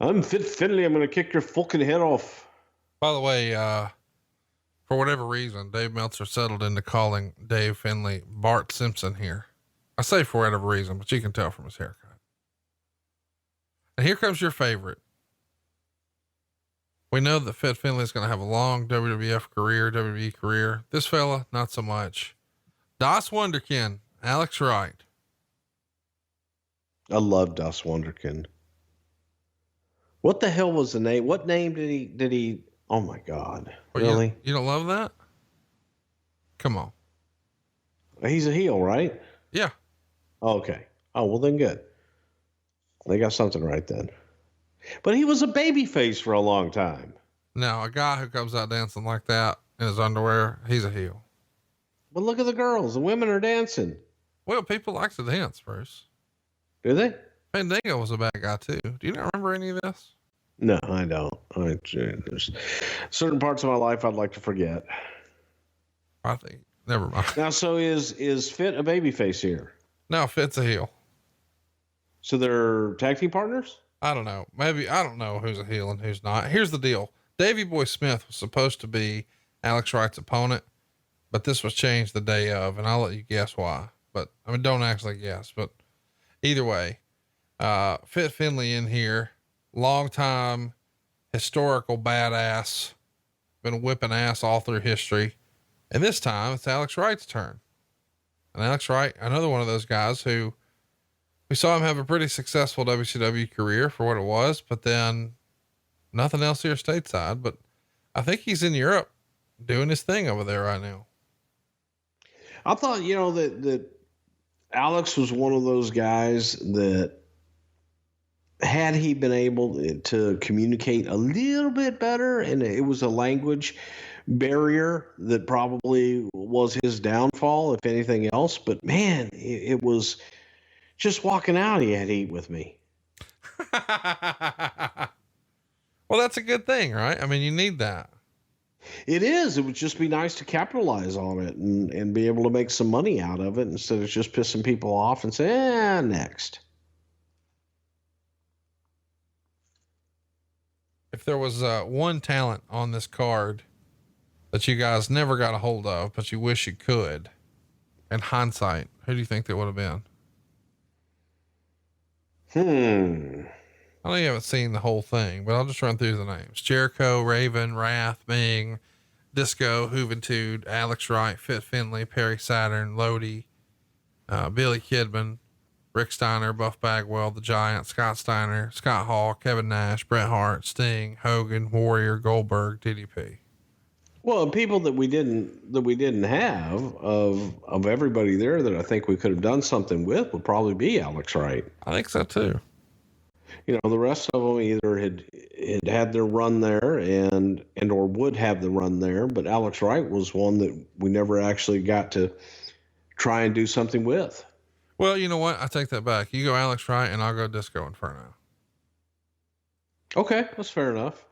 I'm Fit Finlay. I'm going to kick your fucking head off. By the way, for whatever reason, Dave Meltzer settled into calling Dave Finlay Bart Simpson here. I say for whatever reason, but you can tell from his haircut. And here comes your favorite. We know that Fit Finlay is going to have a long WWF career, WWE career. This fella, not so much. Das Wunderkind, Alex Wright. I love Das Wunderkind. What the hell was the name? What name did he? Oh my God. Well, really? You don't love that? Come on. He's a heel, right? Yeah. Okay. Oh, well then good. They got something right then. But he was a babyface for a long time. Now, a guy who comes out dancing like that in his underwear, he's a heel. But look at the girls. The women are dancing. Well, people like to dance, Bruce. Do they? Fandango was a bad guy too. Do you not remember any of this? No, I don't. There's certain parts of my life I'd like to forget. I think, never mind. Now, so is Fit a babyface here? No, Fit's a heel. So they're tag team partners? I don't know. Maybe, I don't know who's a heel and who's not. Here's the deal. Davey Boy Smith was supposed to be Alex Wright's opponent, but this was changed the day of, and I'll let you guess why. But I mean, don't actually guess, but either way, Fit Finlay in here, long time historical badass, been whipping ass all through history. And this time it's Alex Wright's turn. And Alex Wright, another one of those guys who we saw him have a pretty successful WCW career for what it was, but then nothing else here stateside. But I think he's in Europe doing his thing over there right now. I thought, that Alex was one of those guys that had he been able to communicate a little bit better, and it was a language barrier that probably was his downfall, if anything else. But man, it was just walking out. He had to eat with me. Well, that's a good thing, right? I mean, you need that. It is. It would just be nice to capitalize on it and be able to make some money out of it instead of just pissing people off and say, next. If there was one talent on this card that you guys never got a hold of, but you wish you could, in hindsight, who do you think that would have been? I know you haven't seen the whole thing, but I'll just run through the names. Jericho, Raven, Wrath, Ming, Disco, Juventud, Alex Wright, Fit Finlay, Perry Saturn, Lodi, Billy Kidman, Rick Steiner, Buff Bagwell, The Giant, Scott Steiner, Scott Hall, Kevin Nash, Bret Hart, Sting, Hogan, Warrior, Goldberg, DDP. Well, people that we didn't have of everybody there that I think we could have done something with would probably be Alex Wright. I think so too. The rest of them either had their run there and or would have the run there, but Alex Wright was one that we never actually got to try and do something with. Well, you know what? I take that back. You go Alex Wright and I'll go Disco Inferno. Okay. That's fair enough.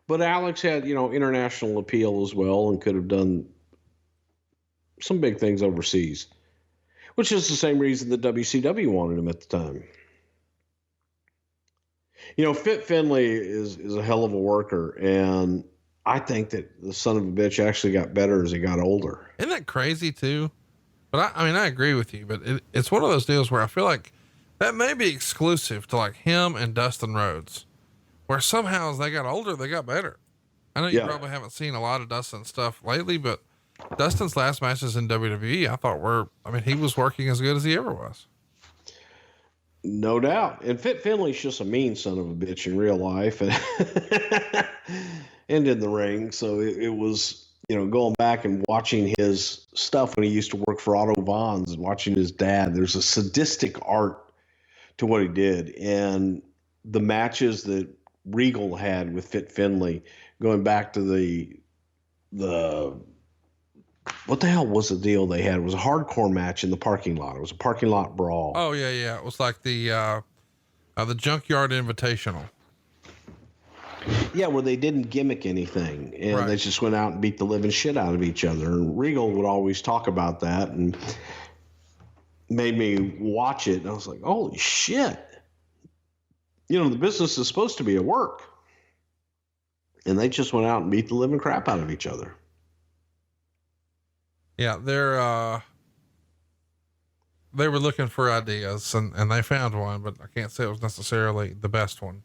But Alex had, international appeal as well and could have done some big things overseas, which is the same reason that WCW wanted him at the time. Fit Finlay is a hell of a worker, and I think that the son of a bitch actually got better as he got older. Isn't that crazy too? But I agree with you, but it's one of those deals where I feel like that may be exclusive to like him and Dustin Rhodes, where somehow as they got older, they got better. I know you probably haven't seen a lot of Dustin stuff lately, but Dustin's last matches in WWE, I thought he was working as good as he ever was. No doubt. And Fit Finlay's just a mean son of a bitch in real life and in the ring. So it was, going back and watching his stuff when he used to work for Otto Vons and watching his dad, there's a sadistic art to what he did. And the matches that Regal had with Fit Finlay, going back to the what the hell was the deal they had? It was a hardcore match in the parking lot. It was a parking lot brawl. Oh yeah. It was like the Junkyard Invitational. Yeah, where they didn't gimmick anything and they just went out and beat the living shit out of each other. And Regal would always talk about that and made me watch it. And I was like, holy shit. the business is supposed to be a work. And they just went out and beat the living crap out of each other. Yeah, they were looking for ideas and they found one, but I can't say it was necessarily the best one.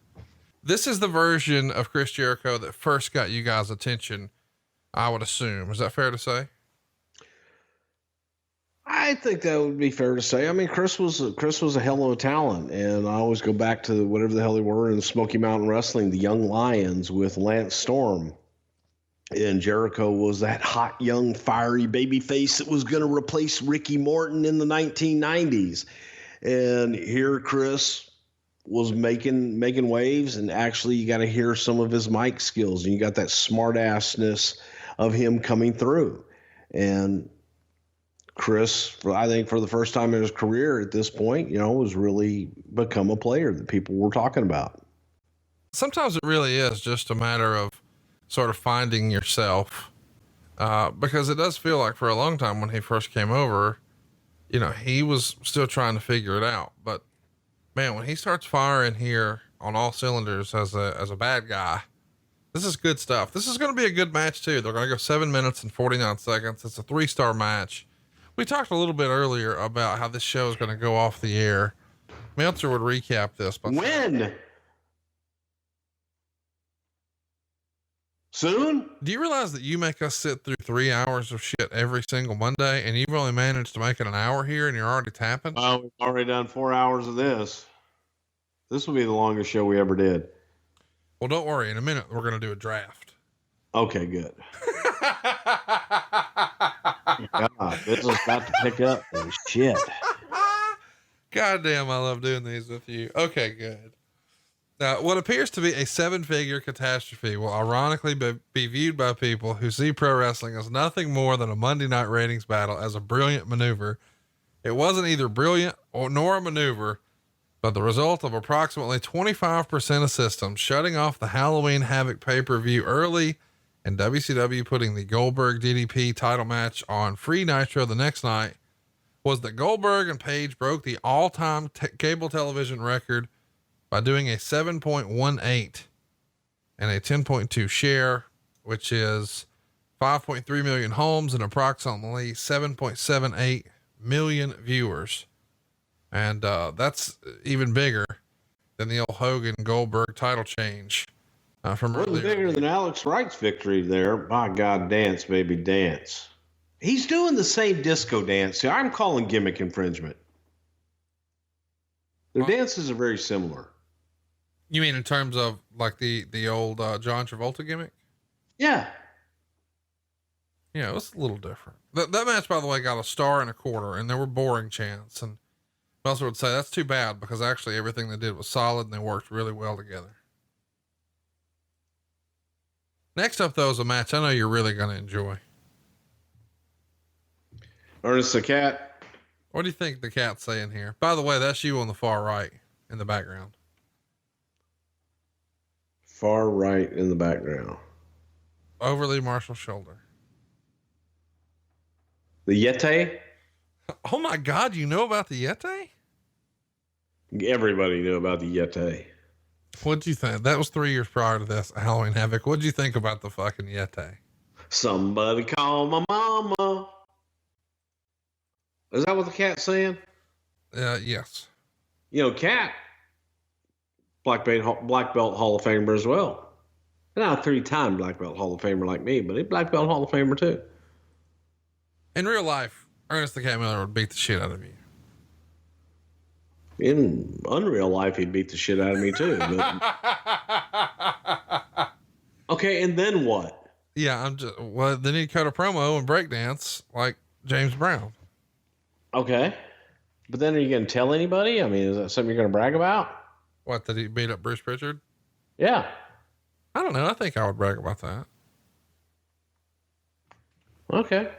This is the version of Chris Jericho that first got you guys' attention, I would assume. Is that fair to say? I think that would be fair to say. I mean, Chris was a hell of a talent, and I always go back to whatever the hell they were in Smoky Mountain Wrestling, the Young Lions with Lance Storm. And Jericho was that hot, young, fiery baby face that was going to replace Ricky Morton in the 1990s. And here Chris was making waves, and actually you got to hear some of his mic skills, and you got that smart assness of him coming through. And Chris, I think for the first time in his career at this point, was really become a player that people were talking about. Sometimes it really is just a matter of sort of finding yourself, because it does feel like for a long time when he first came over, he was still trying to figure it out. But man, when he starts firing here on all cylinders as a bad guy, this is good stuff. This is going to be a good match too. They're going to go 7 minutes and 49 seconds. It's a 3-star match. We talked a little bit earlier about how this show is going to go off the air. Meltzer would recap this, but when? Soon? Do you realize that you make us sit through 3 hours of shit every single Monday, and you've only managed to make it an hour here and you're already tapping? Well, we've already done 4 hours of this. This will be the longest show we ever did. Well, don't worry. In a minute, we're going to do a draft. Okay, good. God, this is about to pick up and shit. Goddamn, I love doing these with you. Okay, good. Now, what appears to be a 7-figure catastrophe will ironically be viewed by people who see pro wrestling as nothing more than a Monday night ratings battle as a brilliant maneuver. It wasn't either brilliant nor a maneuver, but the result of approximately 25% of systems shutting off the Halloween Havoc pay-per-view early, and WCW putting the Goldberg DDP title match on free Nitro the next night, was that Goldberg and Page broke the all-time cable television record by doing a 7.18 and a 10.2 share, which is 5.3 million homes and approximately 7.78 million viewers. And that's even bigger than the old Hogan Goldberg title change. From wasn't bigger than Alex Wright's victory there. My God, dance, baby, dance. He's doing the same disco dance. See, I'm calling gimmick infringement. Their dances are very similar. You mean in terms of like the old John Travolta gimmick? Yeah. Yeah, it was a little different. That match, by the way, got a 1.25 stars, and there were boring chants. And I also would say that's too bad, because actually everything they did was solid and they worked really well together. Next up, though, is a match I know you're really going to enjoy. Ernest the Cat. What do you think the Cat's saying here? By the way, that's you on the far right in the background. Far right in the background. Overly Marshall shoulder. The Yeti? Oh my God, you know about the Yeti? Everybody knew about the Yeti. What'd you think? That was 3 years prior to this Halloween Havoc. What'd you think about the fucking Yeti? Somebody call my mama. Is that what the Cat's saying? Yes. Cat, black belt Hall of Famer as well. Not a 3-time black belt Hall of Famer like me, but a black belt Hall of Famer too. In real life, Ernest the Cat Miller would beat the shit out of you. In unreal life, he'd beat the shit out of me too. But... Okay, and then what? Yeah, then he'd cut a promo and breakdance like James Brown. Okay. But then are you going to tell anybody? I mean, is that something you're going to brag about? What, that he beat up Bruce Prichard? Yeah. I don't know. I think I would brag about that. Okay.